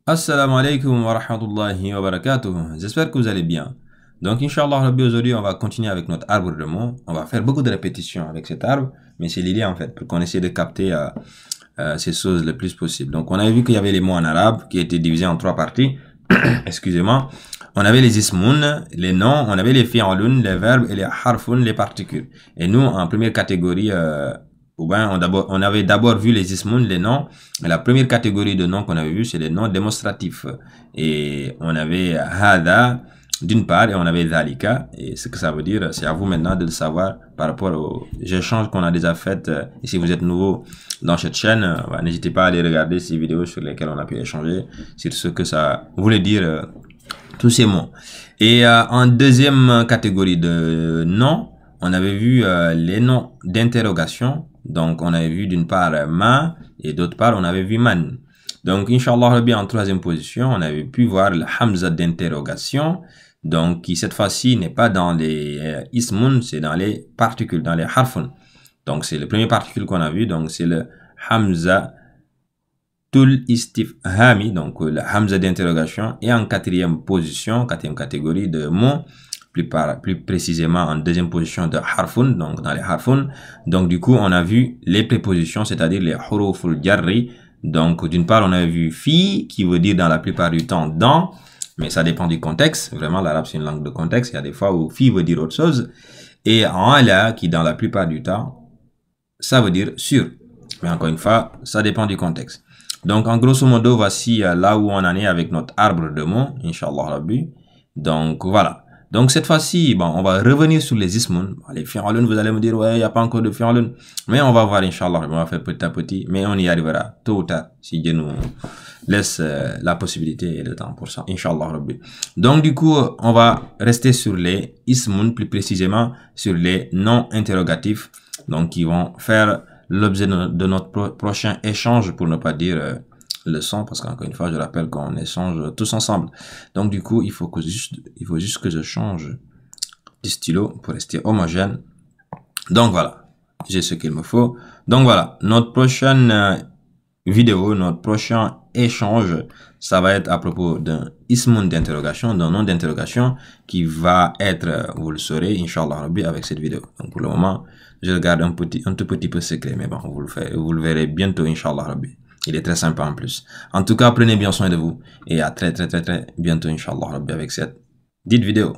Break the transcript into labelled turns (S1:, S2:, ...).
S1: Assalamu alaikum wa rahmatullahi wa barakatuh. J'espère que vous allez bien. Donc, Inch'Allah, Rabbi, aujourd'hui, on va continuer avec notre arbre de mots. On va faire beaucoup de répétitions avec cet arbre, mais c'est l'idée en fait, pour qu'on essaie de capter ces choses le plus possible. Donc, on avait vu qu'il y avait les mots en arabe qui étaient divisés en trois parties. Excusez-moi. On avait les ismoun, les noms, on avait les fi'alun, les verbes et les harfun, les particules. Et nous, en première catégorie, on avait d'abord vu les ismoun, les noms. Et la première catégorie de noms qu'on avait vu, c'est les noms démonstratifs. Et on avait hada, d'une part, et on avait dhalika. Et ce que ça veut dire, c'est à vous maintenant de le savoir par rapport aux échanges qu'on a déjà faits. Et si vous êtes nouveau dans cette chaîne, n'hésitez pas à aller regarder ces vidéos sur lesquelles on a pu échanger sur ce que ça voulait dire, tous ces mots. Et en deuxième catégorie de noms, on avait vu les noms d'interrogation. Donc, on avait vu d'une part ma et d'autre part, on avait vu man. Donc, Inch'Allah Rabbi, en troisième position, on avait pu voir le hamza d'interrogation. Donc, qui cette fois-ci n'est pas dans les ismun, c'est dans les particules, dans les harfun. Donc, c'est le premier particule qu'on a vu. Donc, c'est le hamza tul istifhami, donc le hamza d'interrogation. Et en quatrième position, quatrième catégorie de mots, plus précisément en deuxième position de harfun, donc dans les harfun. Donc du coup, on a vu les prépositions, c'est-à-dire les huruful jarri. Donc d'une part, on a vu fi, qui veut dire dans la plupart du temps dans, mais ça dépend du contexte. Vraiment, l'arabe c'est une langue de contexte. Il y a des fois où fi veut dire autre chose. Et en ala, qui dans la plupart du temps, ça veut dire sur. Mais encore une fois, ça dépend du contexte. Donc en grosso modo, voici là où on en est avec notre arbre de mots, Inch'Allah Rabbi. Donc voilà. Donc cette fois-ci, bon, on va revenir sur les ismun. Les fi'alun, vous allez me dire, ouais, il n'y a pas encore de fi'alun. Mais on va voir, Inch'Allah, on va faire petit à petit. Mais on y arrivera, tôt ou tard, si Dieu nous laisse la possibilité et le temps pour ça, Inch'Allah Rabbi. Donc du coup, on va rester sur les ismun, plus précisément sur les noms interrogatifs. Donc qui vont faire l'objet de notre prochain échange, pour ne pas dire leçon, parce qu'encore une fois, je rappelle qu'on échange tous ensemble. Donc, du coup, il faut juste que je change du stylo pour rester homogène. Donc, voilà. J'ai ce qu'il me faut. Donc, voilà. Notre prochaine vidéo, notre prochain échange, ça va être à propos d'un ismun d'interrogation, d'un nom d'interrogation qui va être, vous le saurez, Inch'Allah Rabbi, avec cette vidéo. Donc, pour le moment, je le garde un tout petit peu secret, mais bon, vous le verrez bientôt, Inch'Allah Rabbi. Il est très sympa en plus. En tout cas, prenez bien soin de vous. Et à très bientôt, Inch'Allah, avec cette dite vidéo.